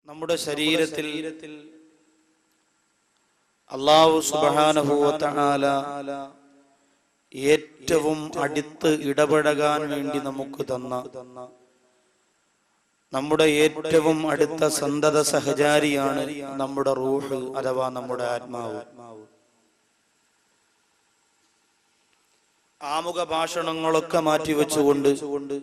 നമ്മുടെ ശരീരത്തിൽ അല്ലാഹു സുബ്ഹാനഹു വ തആല ഏറ്റവും അടുത്ത് ഇടപെടാൻ വേണ്ടി നമുക്ക് തന്ന നമ്മുടെ ഏറ്റവും അടുത്ത സന്തത സഹചാരിയാണ് നമ്മുടെ റൂഹ് അഥവാ നമ്മുടെ ആത്മാവ്. ആമുഖ ഭാഷണങ്ങളൊക്കെ മാറ്റിവെച്ചുകൊണ്ട്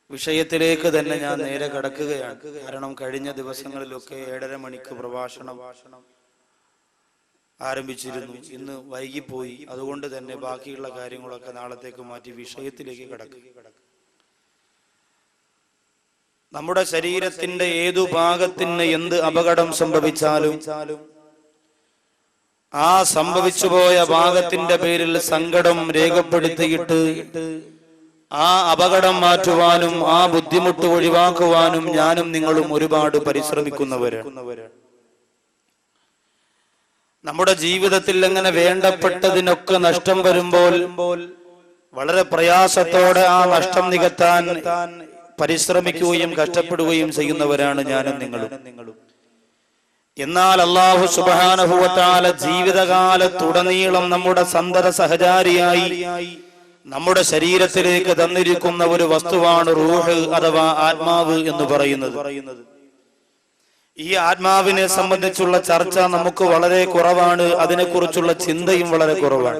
വിഷയത്തിലേക്ക് തന്നെ ഞാൻ നേരെ കടക്കുകയാണ്. കാരണം കഴിഞ്ഞ ദിവസങ്ങളിലൊക്കെ 7:30 മണിക്ക് പ്രഭാഷണം ആരംഭിച്ചിരുന്നു. ഇന്ന് വൈകിപ്പോയി. അതുകൊണ്ട് തന്നെ ബാക്കിയുള്ള കാര്യങ്ങളൊക്കെ നാളത്തേക്ക് മാറ്റി വിഷയത്തിലേക്ക് കടക്കുക. നമ്മുടെ ശരീരത്തിന്റെ ഏതു ഭാഗത്തിന് എന്ത് അപകടം സംഭവിച്ചാലും ആ സംഭവിച്ചുപോയ ഭാഗത്തിന്റെ പേരിൽ സങ്കടം രേഖപ്പെടുത്തിയിട്ട് ആ അപകടം മാറ്റുവാനും ആ ബുദ്ധിമുട്ട് ഒഴിവാക്കുവാനും ഞാനും നിങ്ങളും ഒരുപാട് പരിശ്രമിക്കുന്നവരാണ്. നമ്മുടെ ജീവിതത്തിൽ അങ്ങനെ വേണ്ടപ്പെട്ടതിനൊക്കെ നഷ്ടം വരുമ്പോൾ വളരെ പ്രയാസത്തോടെ ആ നഷ്ടം നികത്താൻ പരിശ്രമിക്കുകയും കഷ്ടപ്പെടുകയും ചെയ്യുന്നവരാണ് ഞാനും നിങ്ങളും. എന്നാൽ അല്ലാഹു സുബ്ഹാനഹു വ തആല ജീവിതകാലത്തുടനീളം നമ്മുടെ സന്തത സഹചാരിയായി നമ്മുടെ ശരീരത്തിലേക്ക് തന്നിരിക്കുന്ന ഒരു വസ്തുവാണ് റൂഹ് അഥവാ ആത്മാവ് എന്ന് പറയുന്നത്. ഈ ആത്മാവിനെ സംബന്ധിച്ചുള്ള ചർച്ച നമുക്ക് വളരെ കുറവാണ്. അതിനെക്കുറിച്ചുള്ള ചിന്തയും വളരെ കുറവാണ്.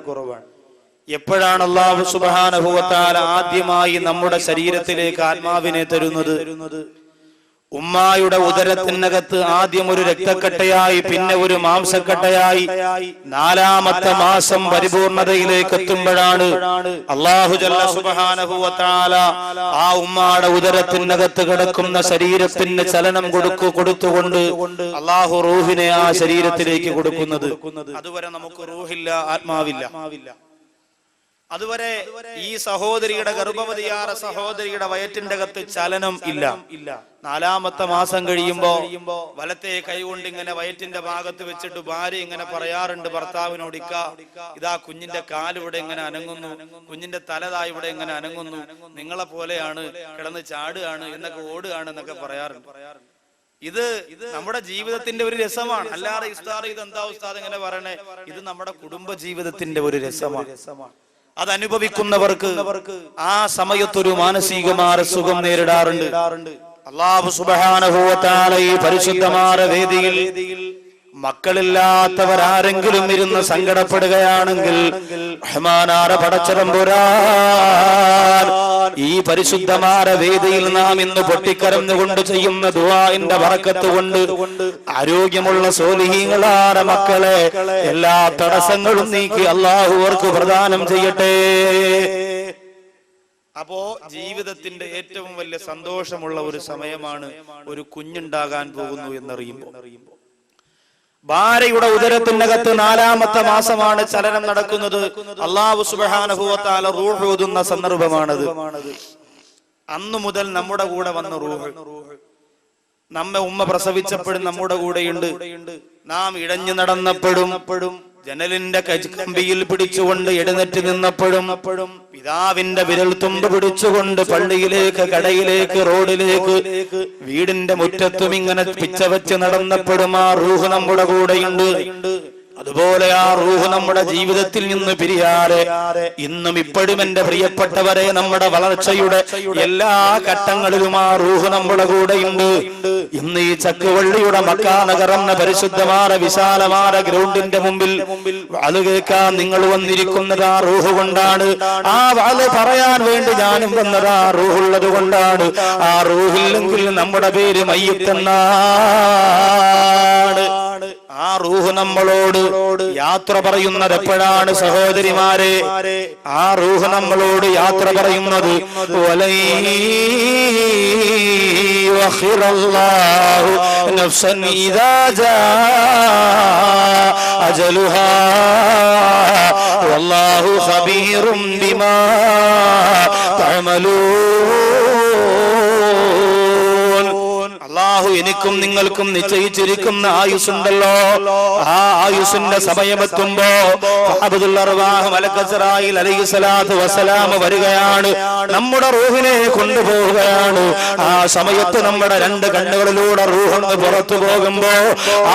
എപ്പോഴാണ് അല്ലാഹു സുബ്ഹാനഹു വ തആല ആദ്യമായി നമ്മുടെ ശരീരത്തിലേക്ക് ആത്മാവിനെ തരുന്നത്? ഉമ്മായുടെ ഉദരത്തിനകത്ത് ആദ്യം ഒരു രക്തക്കട്ടയായി, പിന്നെ ഒരു മാംസക്കട്ടയായി, 4ാമത്തെ മാസം പരിപൂർണതയിലേക്ക് എത്തുമ്പോഴാണ് അല്ലാഹു ജല്ല സുബ്ഹാനഹു വ തആല ആ ഉമ്മായുടെ ഉദരത്തിനകത്ത് കിടക്കുന്ന ശരീരത്തിന് ചലനം കൊടുത്തുകൊണ്ട് അല്ലാഹു റൂഹിനെ ആ ശരീരത്തിലേക്ക് കൊടുക്കുന്നത്. അതുവരെ നമുക്ക് റൂഹില്ല, ആത്മാവില്ല. അതുവരെ ഈ സഹോദരിയുടെ ഗർഭവതിയായ സഹോദരിയുടെ വയറ്റിന്റെ അകത്ത് ചലനം ഇല്ല. 4ാമത്തെ മാസം കഴിയുമ്പോ വലത്തെ കൈകൊണ്ട് ഇങ്ങനെ വയറ്റിന്റെ ഭാഗത്ത് വെച്ചിട്ട് ഭാര്യ ഇങ്ങനെ പറയാറുണ്ട് ഭർത്താവിനോട്, ഇതാ കുഞ്ഞിന്റെ കാലിവിടെ ഇങ്ങനെ അനങ്ങുന്നു, കുഞ്ഞിന്റെ തലതാ ഇവിടെ ഇങ്ങനെ അനങ്ങുന്നു, നിങ്ങളെ പോലെയാണ്, കിടന്ന് ചാടുകയാണ് എന്നൊക്കെ, ഓടുകയാണ് എന്നൊക്കെ പറയാറുണ്ട്. ഇത് നമ്മുടെ ജീവിതത്തിന്റെ ഒരു രസമാണ്. അല്ലാതെ ഉസ്താദ് ഇതെന്താ ഉസ്താദ് ഇങ്ങനെ പറയണേ? ഇത് നമ്മുടെ കുടുംബ ജീവിതത്തിന്റെ ഒരു രസമാണ്. അതനുഭവിക്കുന്നവർക്ക് ആ സമയത്തൊരു മാനസികമായ സുഖം നേരിടാറുണ്ട്. അല്ലാഹു സുബ്ഹാനഹു വ തആല ഈ പരിശുദ്ധമായ വേദിയിൽ മക്കളില്ലാത്തവരാരെങ്കിലും ഇരുന്ന് സങ്കടപ്പെടുകയാണെങ്കിൽ റഹ്മാനായ പടച്ചതമ്പുരാൻ ഈ പരിശുദ്ധമായ വേദിയിൽ നാം ഇന്ന് പൊട്ടിക്കരഞ്ഞുകൊണ്ട് ചെയ്യുന്ന ദുആഇന്റെ ബറക്കത്ത് കൊണ്ട് ആരോഗ്യമുള്ള സ്വാലിഹീങ്ങളായ മക്കളെ എല്ലാ തടസ്സങ്ങളും നീക്കി അല്ലാഹു അവർക്ക് പ്രദാനം ചെയ്യട്ടെ. അപ്പോ ജീവിതത്തിന്റെ ഏറ്റവും വലിയ സന്തോഷമുള്ള ഒരു സമയമാണ് ഒരു കുഞ്ഞുണ്ടാകാൻ പോകുന്നു എന്നറിയുമ്പോൾ. ഭാര്യയുടെ ഉദരത്തിനകത്ത് 4ാമത്തെ മാസമാണ് ചലനം നടക്കുന്നത്. അല്ലാഹു സുബ്ഹാനഹു വ തആല റൂഹ് ഊതുന്ന സന്ദർഭമാണത്. അന്നു മുതൽ നമ്മുടെ കൂടെ വന്ന റൂഹ് നമ്മെ ഉമ്മ പ്രസവിച്ചപ്പോഴും നമ്മുടെ കൂടെയുണ്ട്. നാം ഇഴഞ്ഞു നടന്നപ്പോഴും ജനലിന്റെ കമ്പിയിൽ പിടിച്ചുകൊണ്ട് എഴുന്നേറ്റ് നിന്നപ്പോഴും പിതാവിന്റെ വിരൽ തുമ്പ് പിടിച്ചുകൊണ്ട് പള്ളിയിലേക്ക്, കടയിലേക്ക്, റോഡിലേക്ക്, വീടിന്റെ മുറ്റത്തും ഇങ്ങനെ പിച്ചവെച്ച് നടന്നപ്പോഴും ആ റൂഹ് നമ്മുടെ കൂടെയുണ്ട്. അതുപോലെ ആ റൂഹ് നമ്മുടെ ജീവിതത്തിൽ നിന്ന് പിരിയാതെ ഇന്നും ഇപ്പോഴും എന്റെ പ്രിയപ്പെട്ടവരെ നമ്മുടെ വളർച്ചയുടെ എല്ലാ ഘട്ടങ്ങളിലും ആ റൂഹ് നമ്മുടെ കൂടെയുണ്ട്. ഇന്ന് ഈ ചക്കുവള്ളിയുടെ മക്കാ നഗർ എന്ന പരിശുദ്ധമായ വിശാലമായ ഗ്രൗണ്ടിന്റെ മുമ്പിൽ വാല് കേൾക്കാൻ നിങ്ങൾ വന്നിരിക്കുന്നത് ആ റൂഹ് കൊണ്ടാണ്. ആ വാല് പറയാൻ വേണ്ടി ഞാനും വന്നത് ആ റൂഹുള്ളത് കൊണ്ടാണ്. ആ റൂഹില്ലെങ്കിൽ നമ്മുടെ പേര് മയ്യിത്തെന്നാണ്. ആ റൂഹ് നമ്മളോട് യാത്ര പറയുന്നത് എപ്പോഴാണ് സഹോദരിമാരെ? ആ റൂഹ് നമ്മളോട് യാത്ര പറയുന്നത് വല്ലാഹു ഖബീറും ബിമാ തഅമലൂൻ. അള്ളാഹു എനിക്കും നിങ്ങൾക്കും നിശ്ചയിച്ചിരിക്കുന്ന ആയുസ്സുണ്ടല്ലോ, ആ ആയുസ്സിന്റെ സമയമെത്തുമ്പോ അബ്ദുൽ അർവാഹ് മലക്ക് ഇസ്രായീൽ അലൈഹിസ്സലാത്തു വസ്സലാം വരികയാണ്, നമ്മുടെ റൂഹിനെ കൊണ്ടുപോവുകയാണ്. ആ സമയത്ത് നമ്മുടെ രണ്ട് കണ്ണുകളിലൂടെ റൂഹ് പുറത്തു പോകുമ്പോ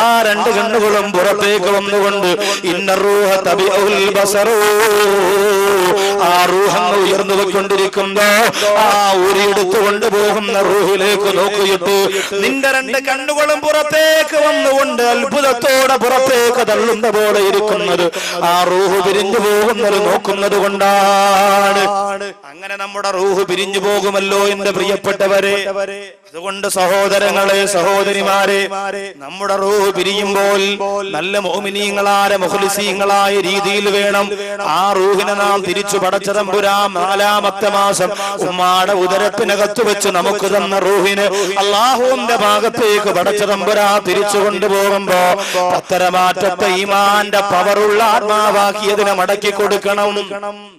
ആ രണ്ട് കണ്ണുകളും പുറത്തേക്ക് വന്നുകൊണ്ട് ഇന്ന റൂഹ തബിഉൽ ബസറു, ആ റൂഹ് ഉയർന്നു കൊണ്ടിരിക്കുമ്പോ ആ ഊരിയെടുത്തു കൊണ്ടുപോകുന്ന റൂഹിലേക്ക് നോക്കിയിട്ട് നിന്റെ രണ്ട് കണ്ണുകളും പുറത്തേക്ക് വന്നുകൊണ്ട് അത്ഭുതത്തോടെ പുറത്തേക്ക് തള്ളുന്ന പോലെ ഇരിക്കുന്നത് ആ റൂഹ് പിരിഞ്ഞു പോകുന്നത് നോക്കുന്നത് കൊണ്ടാണ്. അങ്ങനെ നമ്മുടെ റൂഹ് പിരിഞ്ഞു പോകുമല്ലോ എന്റെ പ്രിയപ്പെട്ടവരെ. അതുകൊണ്ട് സഹോദരങ്ങളെ, സഹോദരിമാരെ, നമ്മുടെ റൂഹ് പിരിയുമ്പോൾ നല്ല മുഅ്മിനീങ്ങളായ മുഖ്ലിസീങ്ങളായ രീതിയിൽ വേണം ആ റൂഹിനെ നാം തിരിച്ചു പടച്ച തമ്പുരാൻ 4-ാമത്തെ മാസം ഉമ്മാടെ ഉദരത്തിനകത്ത് വെച്ച് നമുക്ക് തന്ന റൂഹിന് അല്ലാഹുവിന്റെ ഭാഗത്തേക്ക് പടച്ച തമ്പുരാൻ തിരിച്ചു കൊണ്ടുപോകുമ്പോ പത്തരമാറ്റത്തെ ഈമാന്റെ പവറുള്ള ആത്മാവാക്കിയതിനെ മടക്കി കൊടുക്കണം.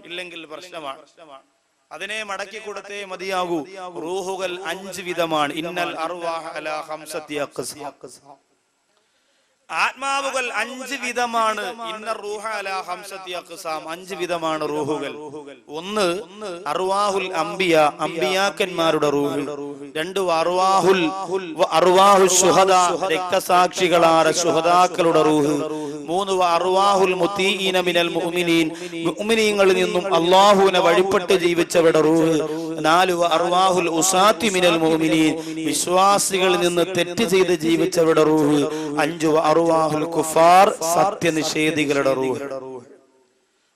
ഇല്ലെങ്കിൽ പ്രശ്നമാണ്. അതിനെ മടക്കി കൊടുത്തേ മതിയാകൂ. റൂഹുകൾ 5 വിധമാണ്. ഇന്നൽ അർവാഹ അലാ ഖംസതി അഖ്സാം, ആത്മാവുകൾ 5 വിധമാണ്. ഇന്ന റൂഹ അലാ ഖംസതി അഖ്സാം, 5 വിധമാണ് റൂഹുകൾ. ഒന്ന് അർവാഹുൽ അംബിയ, അംബിയാക്കന്മാരുടെ റൂഹ്. 2 അർവാഹുൽ ശുഹദാ, രക്തസാക്ഷികളായ ശുഹദാക്കളുടെ റൂഹ്. 3 അർവാഹുൽ മുതീഇന മിനൽ മുഅ്മിനീൻ, മുഅ്മിനീങ്ങളിൽ നിന്നും അല്ലാഹുവിനെ വഴിപ്പെട്ട് ജീവിച്ചവരുടെ റൂഹ്. 4 അർവാഹുൽ ഉസാത്തി മിനൽ മുഅ്മിനീൻ, വിശ്വാസികളിൽ നിന്ന് തെറ്റ് ചെയ്ത് ജീവിച്ചവരുടെ റൂഹ്. 5 അർവാഹുൽ കുഫാർ, സത്യനിഷേധികളുടെ റൂഹ്.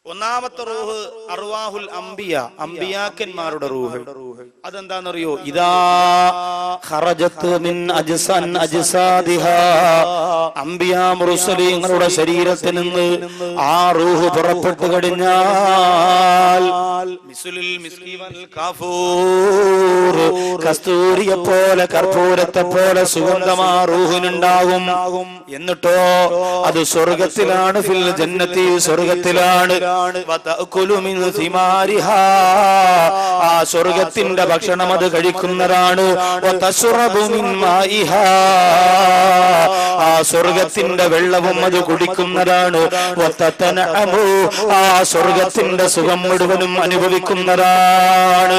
ഒന്നാമത്തെ റൂഹ് അർവാഹുൽ അംബിയ, അംബിയാക്കന്മാരുടെ റൂഹ്. അതെന്താണെന്നറിയോ? ഇദാ ഖറജത്ത് മിൻ അജ്സാദിഹാ, അംബിയാ മുർസലീങ്ങളുടെ ശരീരത്തിൽ നിന്ന് ആ റൂഹ് പുറപ്പെട്ടു കഴിഞ്ഞാൽ മിസ്ലുൽ മിസ്കി വൽ കാഫൂർ, കസ്തൂരിയെ പോലെ കർപ്പൂരത്തെ പോലെ സുഗന്ധമാ റൂഹിനുണ്ടാകും. എന്നിട്ടോ അത് സ്വർഗത്തിലാണ്, ഫിൽ ജന്നത്തി, സ്വർഗത്തിലാണ്. ആ സ്വർഗത്തിന്റെ ഭക്ഷണം അത് കഴിക്കുന്നതാണ്. ആ സ്വർഗത്തിന്റെ വെള്ളവും അത് കുടിക്കുന്നതാണ്. ആ സ്വർഗത്തിന്റെ സുഖം മുഴുവനും അനുഭവിക്കുന്നതാണ്.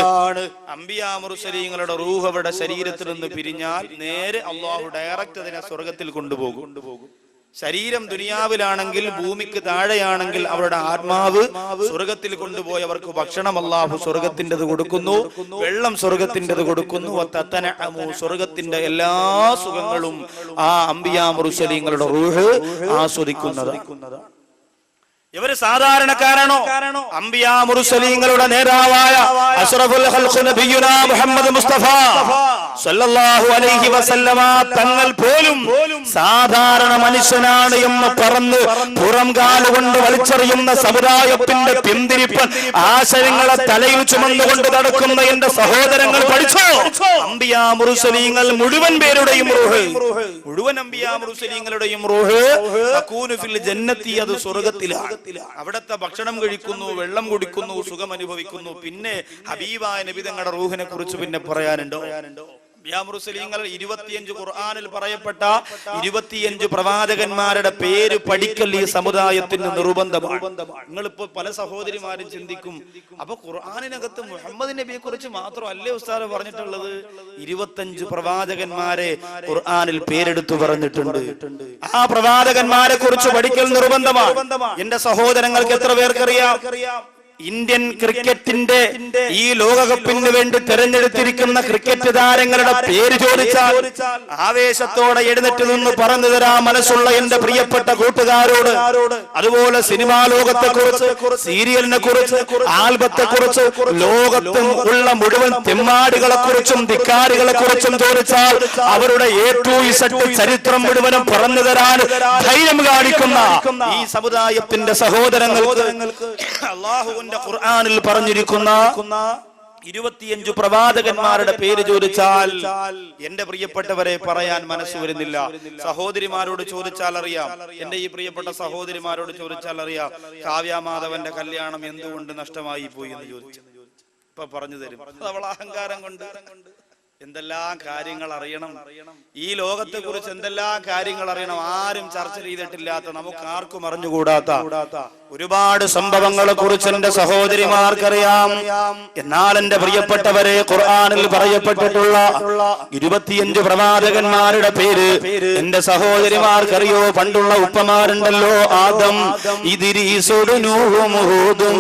അംബിയാ മുർസലീങ്ങളുടെ റൂഹ് അവരുടെ ശരീരത്തിൽ നിന്ന് പിരിഞ്ഞാൽ നേരെ അല്ലാഹു ഡയറക്റ്റ് അതിനെ സ്വർഗത്തിൽ കൊണ്ടുപോകും. ശരീരം ദുനിയാവിലാണെങ്കിൽ, ഭൂമിക്ക് താഴെയാണെങ്കിൽ അവരുടെ ആത്മാവ് സ്വർഗത്തിൽ കൊണ്ടുപോയി അവർക്ക് ഭക്ഷണം അല്ലാഹു സ്വർഗത്തിൻ്റെത് കൊടുക്കുന്നു, വെള്ളം സ്വർഗത്തിൻ്റെത് കൊടുക്കുന്നു. സ്വർഗത്തിന്റെ എല്ലാ സുഖങ്ങളും ആ അംബിയാ മുർസലീങ്ങളുടെ റൂഹ് ആസ്വദിക്കുന്നതാണ്. ഇവര് സാധാരണക്കാരാണോ? അംബിയാ മുർസലീങ്ങളുടെ നേതാവായ അഷ്റഫുൽ ഖൽഖ് നബിയുനാ മുഹമ്മദ് മുസ്തഫ സല്ലല്ലാഹു അലൈഹി വസല്ലമ തങ്ങൾ പോലും സാധാരണ മനുഷ്യനാണ് എന്ന് പറഞ്ഞ് പുറം കാലുകൊണ്ട് വലിച്ചെറിയുന്ന സമുദായത്തിന്റെ പിന്തിരിപ്പൻ ആശയങ്ങളെ തലയിൽ ചുമന്നുകൊണ്ട് നടക്കുന്ന എന്റെ സഹോദരങ്ങൾ പഠിച്ചോ? അംബിയാ മുർസലീങ്ങൾ മുഴുവൻ പേരുടെയും റൂഹ്, മുഴുവൻ അംബിയാ മുർസലീങ്ങളുടെയും റൂഹ് തകൂനു ഫിൽ ജന്നത്തി, അത് സ്വർഗ്ഗത്തിലാണ്. അവിടത്തെ ഭക്ഷണം കഴിക്കുന്നു, വെള്ളം കുടിക്കുന്നു, സുഖം അനുഭവിക്കുന്നു. പിന്നെ ഹബീബായ നബി തങ്ങളുടെ റൂഹിനെ കുറിച്ച് പിന്നെ പറയാനുണ്ടോ? മുർസലീങ്ങൾ 25 ഖുർആനിൽ പറയപ്പെട്ട 25 പ്രവാചകന്മാരുടെ പേര് പഠിക്കൽ ഈ സമുദായത്തിന് നിർബന്ധമാണ്. നിങ്ങളിപ്പോ പല സഹോദരിമാരും ചിന്തിക്കും, അപ്പൊ ഖുർആനിനകത്ത് മുഹമ്മദ് നബിയെ കുറിച്ച് മാത്രമല്ലേ ഉസ്താദ് പറഞ്ഞിട്ടുള്ളത്? 25 പ്രവാചകന്മാരെ ഖുർആനിൽ പേരെടുത്തു പറഞ്ഞിട്ടുണ്ട്. ആ പ്രവാചകന്മാരെ കുറിച്ച് പഠിക്കൽ നിർബന്ധമാണ്. എന്റെ സഹോദരങ്ങൾക്ക് എത്ര പേർക്കറിയാം? ഇന്ത്യൻ ക്രിക്കറ്റിന്റെ ഈ ലോകകപ്പിന് വേണ്ടി തെരഞ്ഞെടുത്തിരിക്കുന്ന ക്രിക്കറ്റ് താരങ്ങളുടെ പേര് ചോദിച്ചാൽ ആവേശത്തോടെ എഴുന്നേറ്റ് നിന്ന് പറഞ്ഞു തരാൻ മനസ്സുള്ള എന്റെ പ്രിയപ്പെട്ട കൂട്ടുകാരോട്, അതുപോലെ സിനിമാ ലോകത്തെ കുറിച്ച്, സീരിയലിനെ കുറിച്ച്, ആൽബത്തെ കുറിച്ച്, ലോകത്തും ഉള്ള മുഴുവൻ തെമ്മാടികളെ കുറിച്ചും ധിക്കാരികളെ കുറിച്ചും ചോദിച്ചാൽ അവരുടെ ചരിത്രം മുഴുവനും പറഞ്ഞു തരാൻ ധൈര്യം കാണിക്കുന്ന ഈ സമുദായത്തിന്റെ സഹോദരങ്ങൾക്ക് അല്ലാഹുവിന്റെ ഖുർആനിൽ പറഞ്ഞിരിക്കുന്ന 25 പ്രവാചകന്മാരുടെ പേര് ചോദിച്ചാൽ എന്റെ പ്രിയപ്പെട്ടവരെ പറയാൻ മനസ്സ് വരുന്നില്ല. സഹോദരിമാരോട് ചോദിച്ചാൽ അറിയാം, എന്റെ ഈ പ്രിയപ്പെട്ട സഹോദരിമാരോട് ചോദിച്ചാൽ അറിയാം, കാവ്യാമാധവന്റെ കല്യാണം എന്തുകൊണ്ട് നഷ്ടമായി പോയി എന്ന് ചോദിച്ചു. ഇപ്പൊ പറഞ്ഞു തരും. അവൾ അഹങ്കാരം കൊണ്ട് എന്തെല്ലാം കാര്യങ്ങൾ അറിയണം, ഈ ലോകത്തെ കുറിച്ച് എന്തെല്ലാം കാര്യങ്ങൾ അറിയണം. ആരും ചർച്ച ചെയ്തിട്ടില്ലാത്ത, നമുക്ക് ആർക്കും അറിഞ്ഞുകൂടാത്ത ഒരുപാട് സംഭവങ്ങളെ കുറിച്ച് എന്റെ സഹോദരിമാർക്കറിയാം. എന്നാൽ എന്റെ പ്രിയപ്പെട്ടവരെ, ഖുർആനിൽ പറയപ്പെട്ടിട്ടുള്ള 25 പ്രവാചകന്മാരുടെ പേര് എന്റെ സഹോദരിമാർക്കറിയോ? പണ്ടുള്ള ഉപ്പമാരുണ്ടല്ലോ, ആദം, ഇദ്രീസ്, നൂഹ്, ഹൂദ്,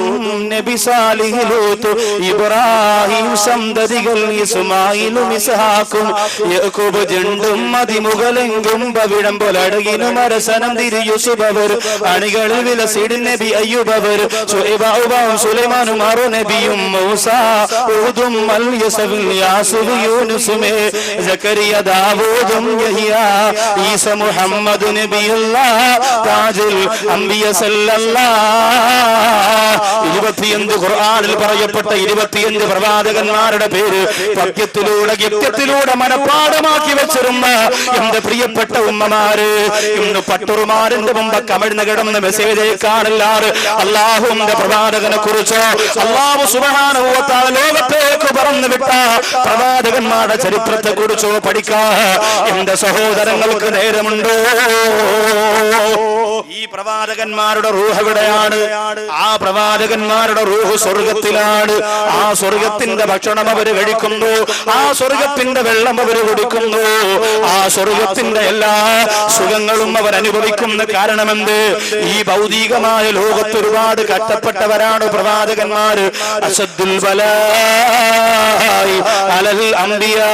നബി സാലിഹ്, ലൂത്ത്, ഇബ്രാഹിം, സന്തതികൾ ഇസ്മായിലും ഇസ്ഹാഖും യാക്കൂബ്, ജണ്ടും അതിമുകളെങ്കും പവിഴം പോലടകിനും അരസനം തിരിയുസുബവർ, അണികളിൽ വിലസിടും നബി അയ്യൂബവർ, ശുഐബും സുലൈമാനും ആറു നബിയും, മൂസ, ഹൂദും, യസബിൽ, യാസൂബ്, യൂനുസുമേ, സക്കരിയ, ദാവൂദും, യഹ്യ, ഈസ, മുഹമ്മദ് നബിയുല്ലാഹ്, താജുൽ അംബിയ സല്ലല്ലാഹ്. 25 ഖുർആനിൽ പറയപ്പെട്ട 25 പ്രവാചകന്മാരുടെ പേര് പദ്യത്തിലൂടെ ഗദ്യത്തിലൂടെ മനപ്പാഠമാക്കി വെച്ചിരുന്ന എന്റെ പ്രിയപ്പെട്ട ഉമ്മമാര്, ഇന്ന് പട്ടുറുമാരിന്റെ മുമ്പ് കമിഴ്ന്ന് കിടന്ന് മെസ്സേജ് അയക്കാനില്ലാറ് അള്ളാഹുവിന്റെ പ്രവാചകനെ കുറിച്ച്, അള്ളാഹു സുബ്ഹാനഹു വ തആല ലോകത്തേക്ക് പറന്നു വിട്ട പ്രവാചകന്മാരുടെ ചരിത്രത്തെ കുറിച്ചോ പഠിക്കാൻ എന്റെ സഹോദരങ്ങൾക്ക് നേരമുണ്ടോ? ഈ പ്രവാചകന്മാരുടെ റൂഹ് എവിടെയാണ്? ആ പ്രവാചകന്മാരുടെ റൂഹ് സ്വർഗത്തിലാണ്. ആ സ്വർഗത്തിന്റെ ഭക്ഷണം അവര് കഴിക്കുന്നു, ആ സ്വർഗത്തിന്റെ വെള്ളം അവർ കുടിക്കുന്നു, ആ സ്വർഗത്തിന്റെ എല്ലാ സുഖങ്ങളും അവർ അനുഭവിക്കുന്ന. കാരണമെന്ത്? ഈ ഭൗതികമായ ലോകത്ത് ഒരുപാട് കഷ്ടപ്പെട്ടവരാണ് പ്രവാചകന്മാര്. അസദ്ദുൽ ബലാഇ അലൽ അംബിയാ